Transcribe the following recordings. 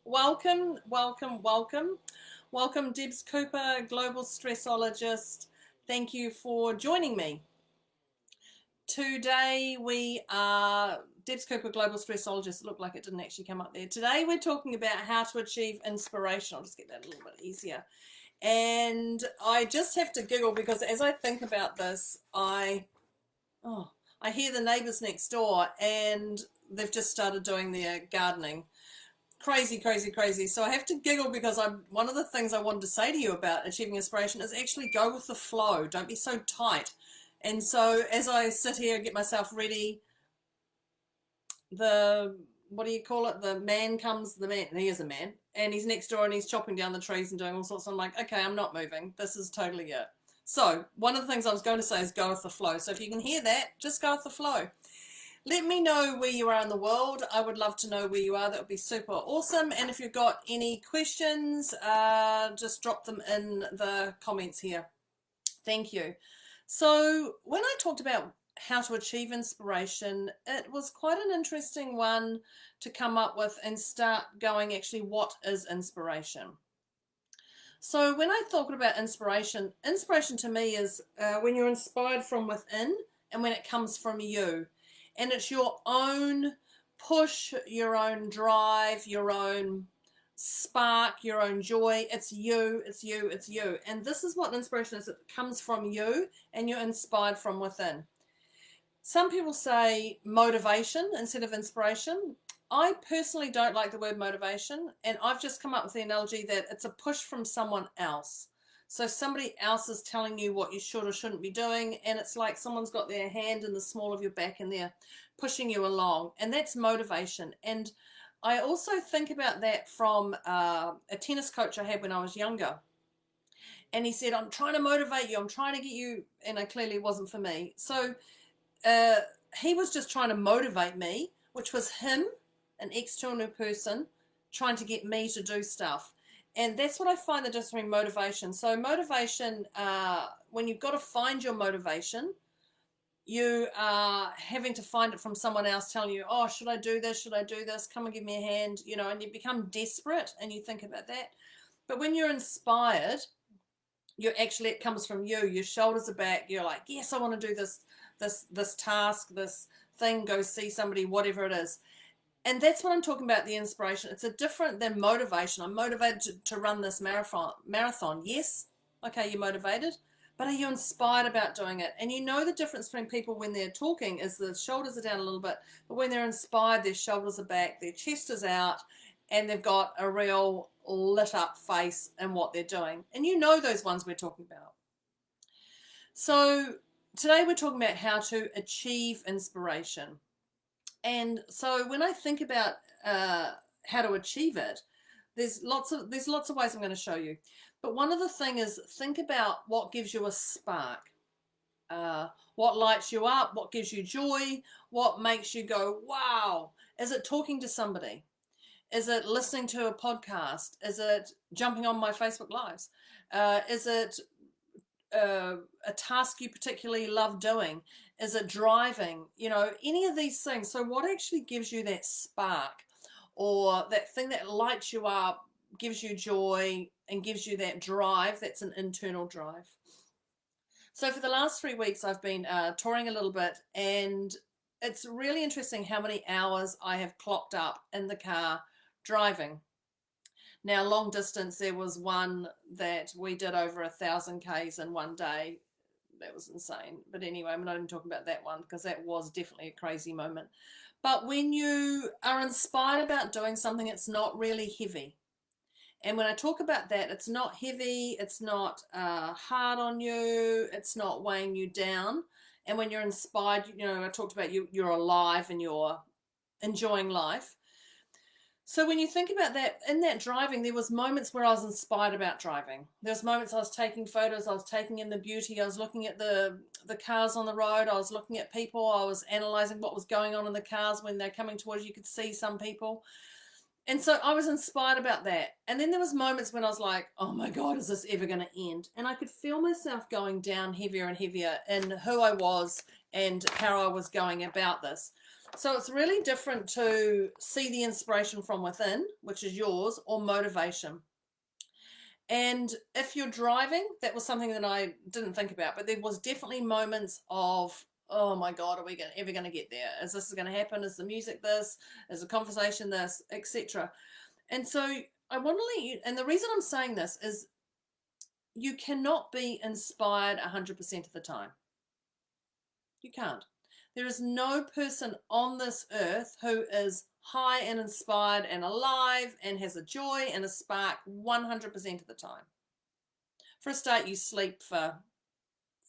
Welcome, welcome, welcome. Welcome, Debz Cooper, Global Stressologist. Thank you for joining me. Today we are Debz Cooper, Global Stressologist. It looked like it didn't actually come up there. Today we're talking about how to achieve inspiration. I'll just get that a little bit easier. And I just have to giggle because as I think about this, I hear the neighbours next door and they've just started doing their gardening. Crazy, crazy, crazy. So I have to giggle because one of the things I wanted to say to you about achieving inspiration is actually go with the flow. Don't be so tight. And so as I sit here and get myself ready, what do you call it? The man, he is a man, and he's next door and he's chopping down the trees and doing all sorts. I'm like, okay, I'm not moving. This is totally it. So one of the things I was going to say is go with the flow. So if you can hear that, just go with the flow. Let me know where you are in the world. I would love to know where you are. That would be super awesome. And if you've got any questions, just drop them in the comments here. Thank you. So when I talked about how to achieve inspiration, it was quite an interesting one to come up with and start going, actually, what is inspiration? So when I thought about inspiration to me is when you're inspired from within and when it comes from you. And it's your own push, your own drive, your own spark, your own joy. It's you, it's you, it's you. And this is what inspiration is. It comes from you and you're inspired from within. Some people say motivation instead of inspiration. I personally don't like the word motivation, and I've just come up with the analogy that it's a push from someone else. So somebody else is telling you what you should or shouldn't be doing, and it's like someone's got their hand in the small of your back and they're pushing you along, and that's motivation. And I also think about that from a tennis coach I had when I was younger. And he said, I'm trying to motivate you, I'm trying to get you, and it clearly wasn't for me. So he was just trying to motivate me, which was him, an external person, trying to get me to do stuff. And that's what I find the difference between motivation. So motivation, when you've got to find your motivation, you are having to find it from someone else telling you, oh, should I do this? Should I do this? Come and give me a hand, and you become desperate and you think about that. But when you're inspired, it comes from you. Your shoulders are back. You're like, yes, I want to do this task, this thing, go see somebody, whatever it is. And that's what I'm talking about, the inspiration. It's a different than motivation. I'm motivated to run this marathon. Yes, okay, you're motivated, but are you inspired about doing it? And you know the difference between people when they're talking is the shoulders are down a little bit, but when they're inspired, their shoulders are back, their chest is out, and they've got a real lit up face in what they're doing. And you know those ones we're talking about. So today we're talking about how to achieve inspiration. And so when I think about how to achieve it, there's lots of ways I'm going to show you. But one of the things is think about what gives you a spark, what lights you up, what gives you joy, what makes you go, wow. Is it talking to somebody? Is it listening to a podcast? Is it jumping on my Facebook Lives? Is it a task you particularly love doing? Is it driving? Any of these things. So what actually gives you that spark or that thing that lights you up, gives you joy and gives you that drive? That's an internal drive. So for the last 3 weeks I've been touring a little bit, and it's really interesting how many hours I have clocked up in the car driving. Now, long distance, there was one that we did over 1,000 Ks in one day. That was insane. But anyway, I'm not even talking about that one because that was definitely a crazy moment. But when you are inspired about doing something, it's not really heavy. And when I talk about that, it's not heavy, it's not hard on you, it's not weighing you down. And when you're inspired, I talked about you're alive and you're enjoying life. So when you think about that, in that driving, there was moments where I was inspired about driving. There was moments I was taking photos, I was taking in the beauty, I was looking at the cars on the road, I was looking at people, I was analysing what was going on in the cars when they're coming towards you. You could see some people. And so I was inspired about that. And then there was moments when I was like, oh my God, is this ever going to end? And I could feel myself going down heavier and heavier in who I was and how I was going about this. So it's really different to see the inspiration from within, which is yours, or motivation. And if you're driving, that was something that I didn't think about, but there was definitely moments of, oh my God, are we ever going to get there? Is this going to happen? Is the music this? Is the conversation this? Etc. And so I want to let you, and the reason I'm saying this is you cannot be inspired 100% of the time. You can't. There is no person on this earth who is high and inspired and alive and has a joy and a spark 100% of the time. For a start, you sleep for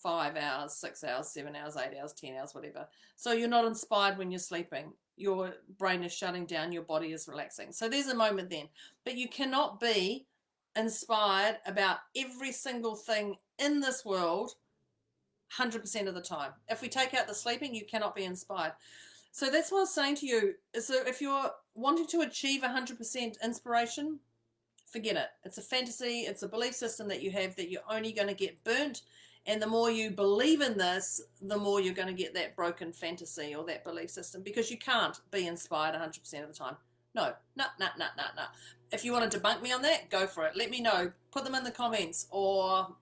5 hours, 6 hours, 7 hours, 8 hours, 10 hours, whatever. So you're not inspired when you're sleeping. Your brain is shutting down, your body is relaxing. So there's a moment then. But you cannot be inspired about every single thing in this world 100% of the time. If we take out the sleeping, you cannot be inspired. So that's what I was saying to you. So if you're wanting to achieve 100% inspiration, forget it. It's a fantasy. It's a belief system that you have that you're only going to get burnt. And the more you believe in this, the more you're going to get that broken fantasy or that belief system, because you can't be inspired 100% of the time. No. If you want to debunk me on that, go for it. Let me know. Put them in the comments or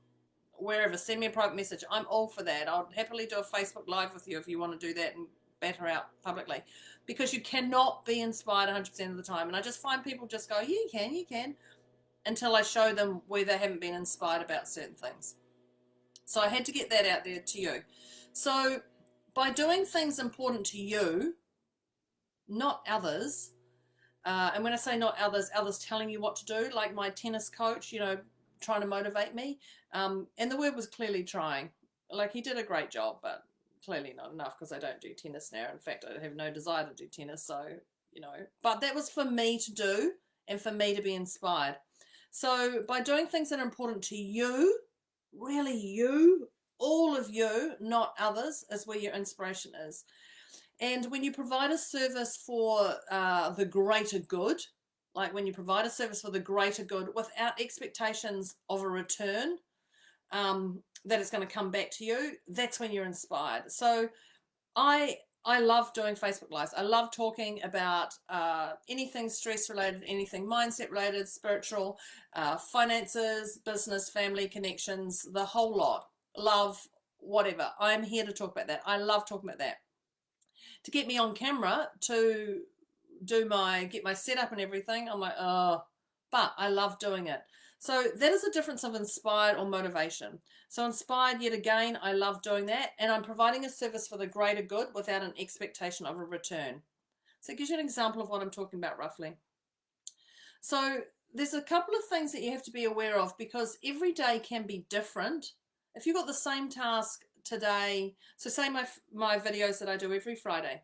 wherever. Send me a private message. I'm all for that. I'll happily do a Facebook Live with you if you want to do that and batter out publicly, because you cannot be inspired 100% of the time. And I just find people just go, yeah, you can, until I show them where they haven't been inspired about certain things. So I had to get that out there to you. So by doing things important to you, not others, and when I say not others, others telling you what to do, like my tennis coach, trying to motivate me. And the word was clearly trying. Like, he did a great job, but clearly not enough, because I don't do tennis now. In fact, I have no desire to do tennis. So, but that was for me to do and for me to be inspired. So by doing things that are important to you, really you, all of you, not others, is where your inspiration is. And when you provide a service for the greater good, like when you provide a service for the greater good without expectations of a return, that it's going to come back to you, that's when you're inspired. So I love doing Facebook Lives. I love talking about anything stress related, anything mindset related, spiritual, finances, business, family, connections, the whole lot. Love, whatever. I'm here to talk about that. I love talking about that. To get me on camera to get my setup and everything, I'm like, oh, but I love doing it. So that is a difference of inspired or motivation. So inspired, yet again, I love doing that, and I'm providing a service for the greater good without an expectation of a return. So it gives you an example of what I'm talking about roughly. So there's a couple of things that you have to be aware of, because every day can be different. If you've got the same task today, so say my videos that I do every Friday,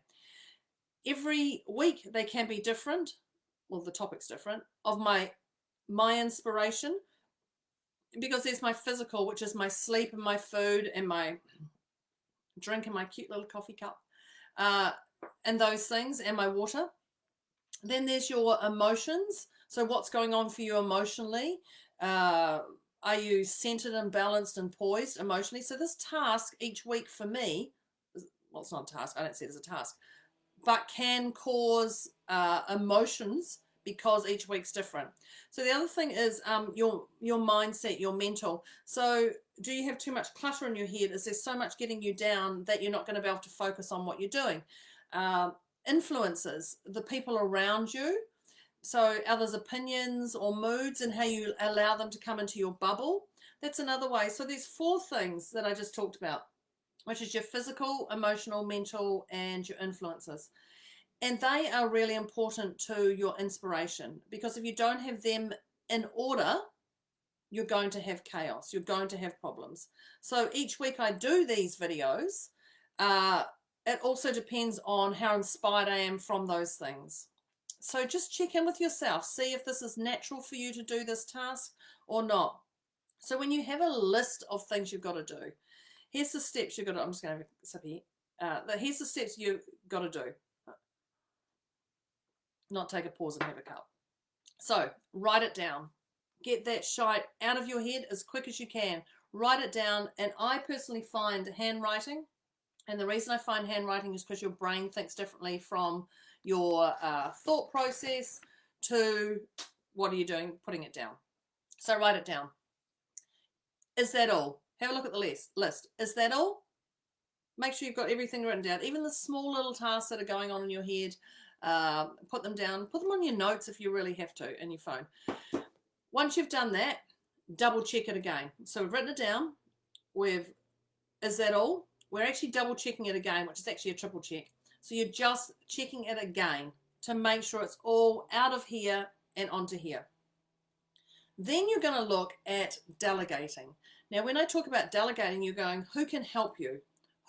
every week they can be different. Well, the topic's different of my inspiration, because there's my physical, which is my sleep and my food and my drink and my cute little coffee cup, and those things, and my water. Then there's your emotions. So what's going on for you emotionally? Are you centered and balanced and poised emotionally? So this task each week for me, well, it's not a task, I don't see it as a task, but can cause emotions, because each week's different. So the other thing is your mindset, your mental. So do you have too much clutter in your head? Is there so much getting you down that you're not going to be able to focus on what you're doing? Influences, the people around you. So others' opinions or moods, and how you allow them to come into your bubble. That's another way. So there's 4 things that I just talked about, which is your physical, emotional, mental, and your influences. And they are really important to your inspiration, because if you don't have them in order, you're going to have chaos. You're going to have problems. So each week I do these videos. It also depends on how inspired I am from those things. So just check in with yourself. See if this is natural for you to do this task or not. So when you have a list of things you've got to do, here's the steps you've got to, I'm just going to have a sip here. Here's the steps you've got to do. Not take a pause and have a cup. So write it down. Get that shite out of your head as quick as you can. Write it down. And I personally find handwriting And the reason I find handwriting is because your brain thinks differently from your thought process to what are you doing, putting it down. So write it down. Is that all? Have a look at the list. Is that all? Make sure you've got everything written down. Even the small little tasks that are going on in your head, put them down. Put them on your notes if you really have to in your phone. Once you've done that, double check it again. So we've written it down. Is that all? We're actually double checking it again, which is actually a triple check. So you're just checking it again to make sure it's all out of here and onto here. Then you're going to look at delegating. Now, when I talk about delegating, you're going, who can help you?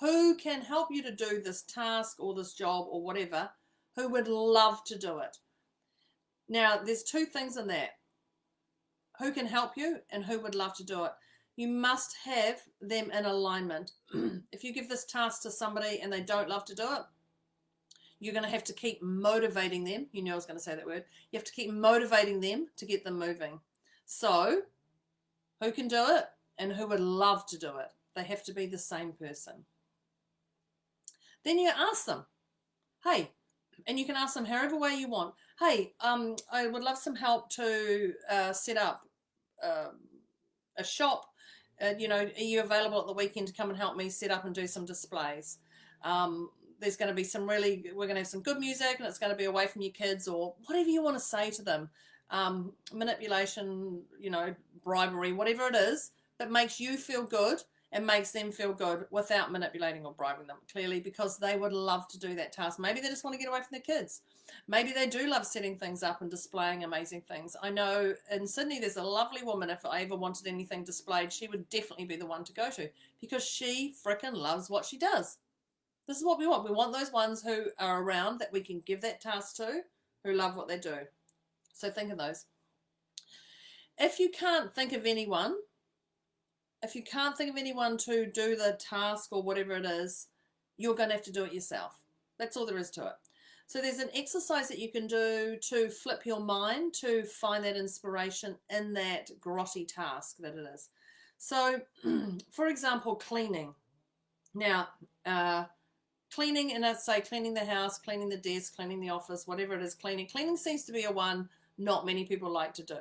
Who can help you to do this task or this job or whatever? Who would love to do it? Now, there's two things in that. Who can help you and who would love to do it? You must have them in alignment. If you give this task to somebody and they don't love to do it, you're going to have to keep motivating them. You knew I was going to say that word. You have to keep motivating them to get them moving. So, who can do it and who would love to do it? They have to be the same person. Then you ask them, hey, and you can ask them however way you want. Hey, I would love some help to set up a shop. You know, are you available at the weekend to come and help me set up and do some displays? There's going to be we're going to have some good music and it's going to be away from your kids, or whatever you want to say to them. Manipulation, you know, bribery, whatever it is that makes you feel good and makes them feel good without manipulating or bribing them, clearly, because they would love to do that task. Maybe they just want to get away from their kids. Maybe they do love setting things up and displaying amazing things. I know in Sydney there's a lovely woman, if I ever wanted anything displayed, she would definitely be the one to go to, because she frickin' loves what she does. This is what we want. We want those ones who are around that we can give that task to, who love what they do. So think of those. If you can't think of anyone to do the task or whatever it is, you're going to have to do it yourself. That's all there is to it. So there's an exercise that you can do to flip your mind to find that inspiration in that grotty task that it is. So, for example, cleaning. Now, cleaning, and I'd say cleaning the house, cleaning the desk, cleaning the office, whatever it is, cleaning. Cleaning seems to be a one not many people like to do.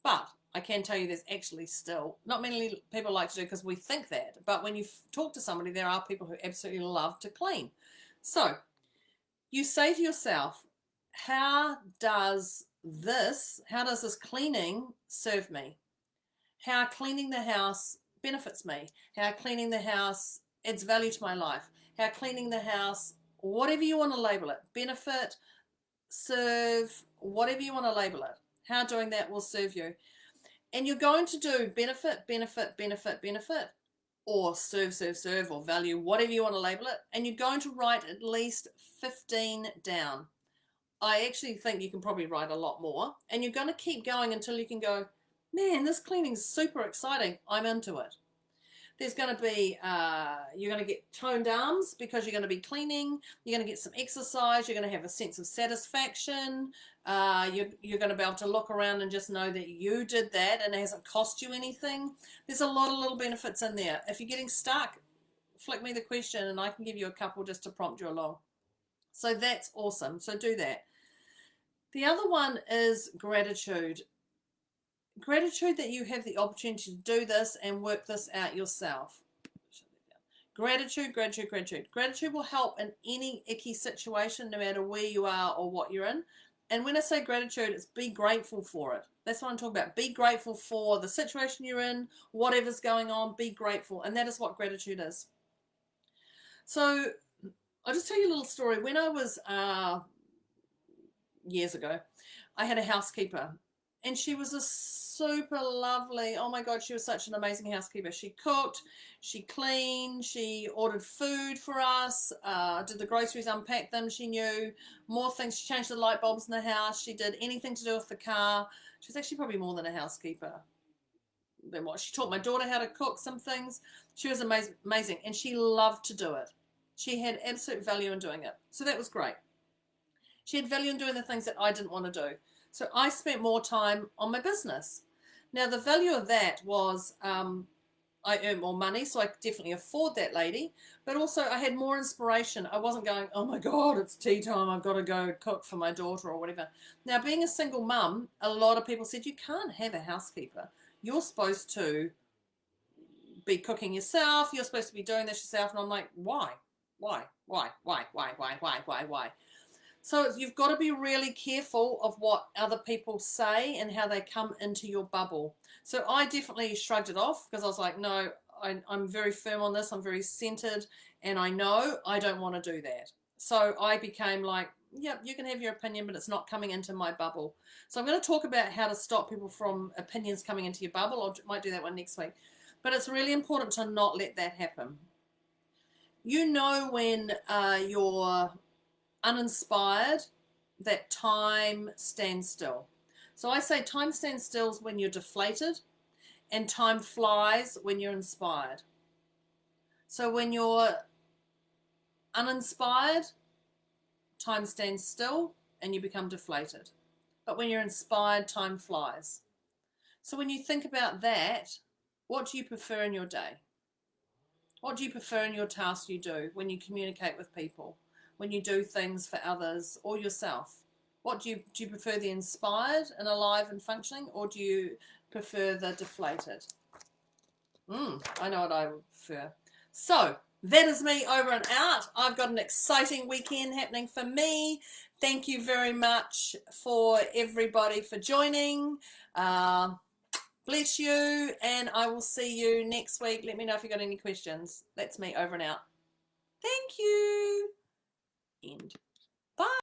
But I can tell you there's actually still not many people like to do, because we think that. But when you talk to somebody, there are people who absolutely love to clean. So you say to yourself, how does this cleaning serve me? How cleaning the house benefits me? How cleaning the house adds value to my life? How cleaning the house, whatever you want to label it, benefit, serve, whatever you want to label it, how doing that will serve you. And you're going to do benefit, benefit, benefit, benefit, or serve, serve, serve, or value, whatever you want to label it. And you're going to write at least 15 down. I actually think you can probably write a lot more. And you're going to keep going until you can go, man, this cleaning's super exciting. I'm into it. There's going to be, you're going to get toned arms because you're going to be cleaning. You're going to get some exercise. You're going to have a sense of satisfaction. You're going to be able to look around and just know that you did that and it hasn't cost you anything. There's a lot of little benefits in there. If you're getting stuck, flick me the question and I can give you a couple just to prompt you along. So that's awesome. So do that. The other one is gratitude. Gratitude that you have the opportunity to do this and work this out yourself. Gratitude, gratitude, gratitude. Gratitude will help in any icky situation, no matter where you are or what you're in. And when I say gratitude, it's be grateful for it. That's what I'm talking about. Be grateful for the situation you're in, whatever's going on, be grateful. And that is what gratitude is. So I'll just tell you a little story. When I was, years ago, I had a housekeeper. And she was a super lovely, oh my God, she was such an amazing housekeeper. She cooked, she cleaned, she ordered food for us, did the groceries, unpacked them, she knew more things. She changed the light bulbs in the house. She did anything to do with the car. She was actually probably more than a housekeeper. Than what she taught my daughter how to cook some things. She was amazing, and she loved to do it. She had absolute value in doing it. So that was great. She had value in doing the things that I didn't want to do. So I spent more time on my business. Now, the value of that was I I earn more money, so I could definitely afford that lady. But also I had more inspiration. I wasn't going, oh my God, it's tea time, I've got to go cook for my daughter or whatever. Now, being a single mum, a lot of people said, you can't have a housekeeper. You're supposed to be cooking yourself. You're supposed to be doing this yourself. And I'm like, why? Why? So you've got to be really careful of what other people say and how they come into your bubble. So I definitely shrugged it off because I was like, no, I'm very firm on this. I'm very centered, and I know I don't want to do that. So I became like, yep, you can have your opinion, but it's not coming into my bubble. So I'm going to talk about how to stop people from opinions coming into your bubble. I might do that one next week. But it's really important to not let that happen. You know when you're uninspired, that time stands still. So I say time stands still when you're deflated, and time flies when you're inspired. So when you're uninspired, time stands still and you become deflated. But when you're inspired, time flies. So when you think about that, what do you prefer in your day? What do you prefer in your tasks you do when you communicate with people, when you do things for others or yourself? What do you prefer, the inspired and alive and functioning, or do you prefer the deflated? I know what I would prefer. So that is me over and out. I've got an exciting weekend happening for me. Thank you very much for everybody for joining. Bless you, and I will see you next week. Let me know if you've got any questions. That's me over and out. Thank you. End.